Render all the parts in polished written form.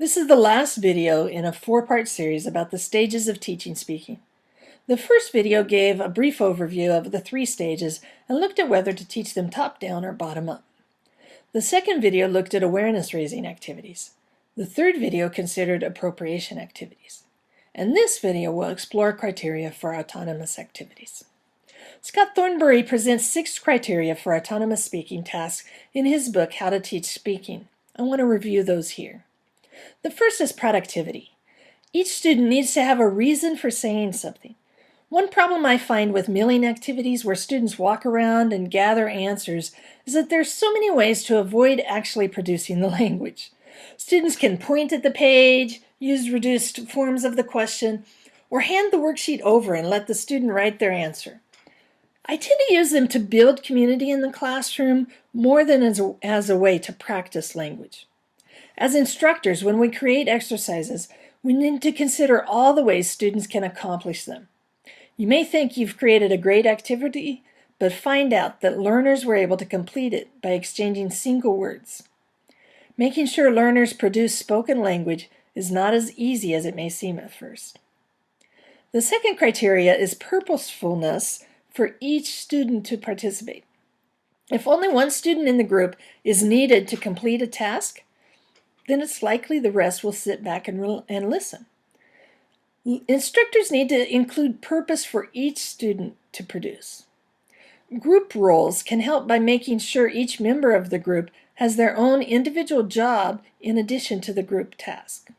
This is the last video in a 4-part series about the stages of teaching speaking. The first video gave a brief overview of the 3 stages and looked at whether to teach them top-down or bottom-up. The second video looked at awareness-raising activities. The third video considered appropriation activities. And this video will explore criteria for autonomous activities. Scott Thornbury presents 6 criteria for autonomous speaking tasks in his book, How to Teach Speaking. I want to review those here. The first is productivity. Each student needs to have a reason for saying something. One problem I find with milling activities where students walk around and gather answers is that there's so many ways to avoid actually producing the language. Students can point at the page, use reduced forms of the question, or hand the worksheet over and let the student write their answer. I tend to use them to build community in the classroom more than as a way to practice language. As instructors, when we create exercises, we need to consider all the ways students can accomplish them. You may think you've created a great activity, but find out that learners were able to complete it by exchanging single words. Making sure learners produce spoken language is not as easy as it may seem at first. The second criteria is purposefulness for each student to participate. If only one student in the group is needed to complete a task, then it's likely the rest will sit back and listen. Instructors need to include purpose for each student to produce. Group roles can help by making sure each member of the group has their own individual job in addition to the group task.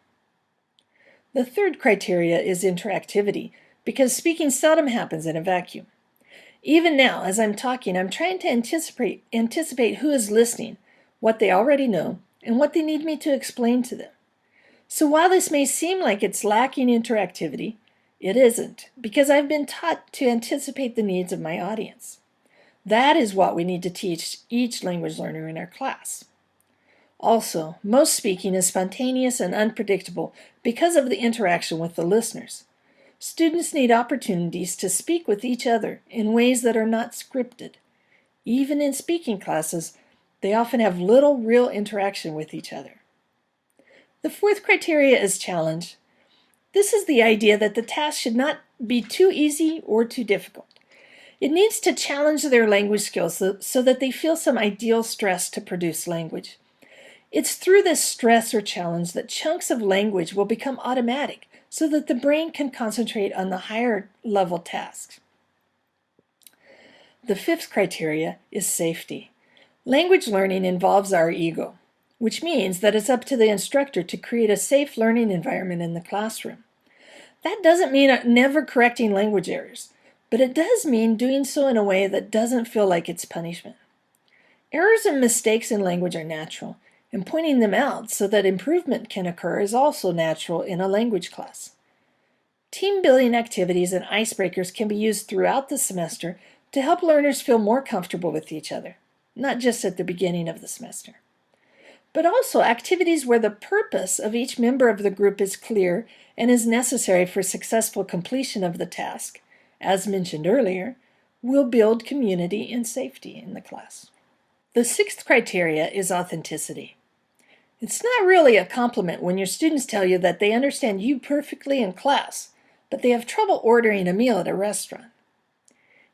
The third criteria is interactivity, because speaking seldom happens in a vacuum. Even now, as I'm talking, I'm trying to anticipate who is listening, what they already know, and what they need me to explain to them. So while this may seem like it's lacking interactivity, it isn't, because I've been taught to anticipate the needs of my audience. That is what we need to teach each language learner in our class. Also, most speaking is spontaneous and unpredictable because of the interaction with the listeners. Students need opportunities to speak with each other in ways that are not scripted. Even in speaking classes, they often have little real interaction with each other. The fourth criteria is challenge. This is the idea that the task should not be too easy or too difficult. It needs to challenge their language skills so that they feel some ideal stress to produce language. It's through this stress or challenge that chunks of language will become automatic so that the brain can concentrate on the higher level tasks. The fifth criteria is safety. Language learning involves our ego, which means that it's up to the instructor to create a safe learning environment in the classroom. That doesn't mean never correcting language errors, but it does mean doing so in a way that doesn't feel like it's punishment. Errors and mistakes in language are natural, and pointing them out so that improvement can occur is also natural in a language class. Team-building activities and icebreakers can be used throughout the semester to help learners feel more comfortable with each other, not just at the beginning of the semester. But also activities where the purpose of each member of the group is clear and is necessary for successful completion of the task, as mentioned earlier, will build community and safety in the class. The sixth criteria is authenticity. It's not really a compliment when your students tell you that they understand you perfectly in class, but they have trouble ordering a meal at a restaurant.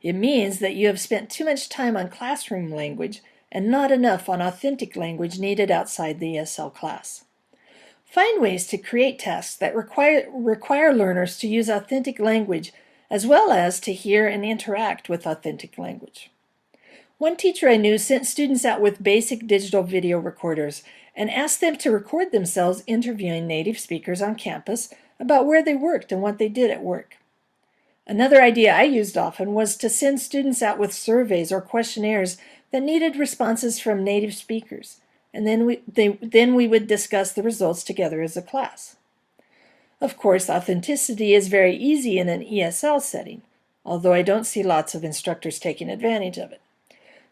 It means that you have spent too much time on classroom language and not enough on authentic language needed outside the ESL class. Find ways to create tasks that require learners to use authentic language as well as to hear and interact with authentic language. One teacher I knew sent students out with basic digital video recorders and asked them to record themselves interviewing native speakers on campus about where they worked and what they did at work. Another idea I used often was to send students out with surveys or questionnaires that needed responses from native speakers, and then we would discuss the results together as a class. Of course, authenticity is very easy in an ESL setting, although I don't see lots of instructors taking advantage of it.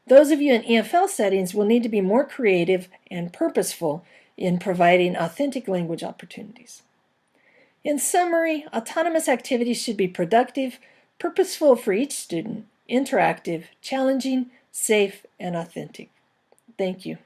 Those of you in EFL settings will need to be more creative and purposeful in providing authentic language opportunities. In summary, autonomous activities should be productive, purposeful for each student, interactive, challenging, safe, and authentic. Thank you.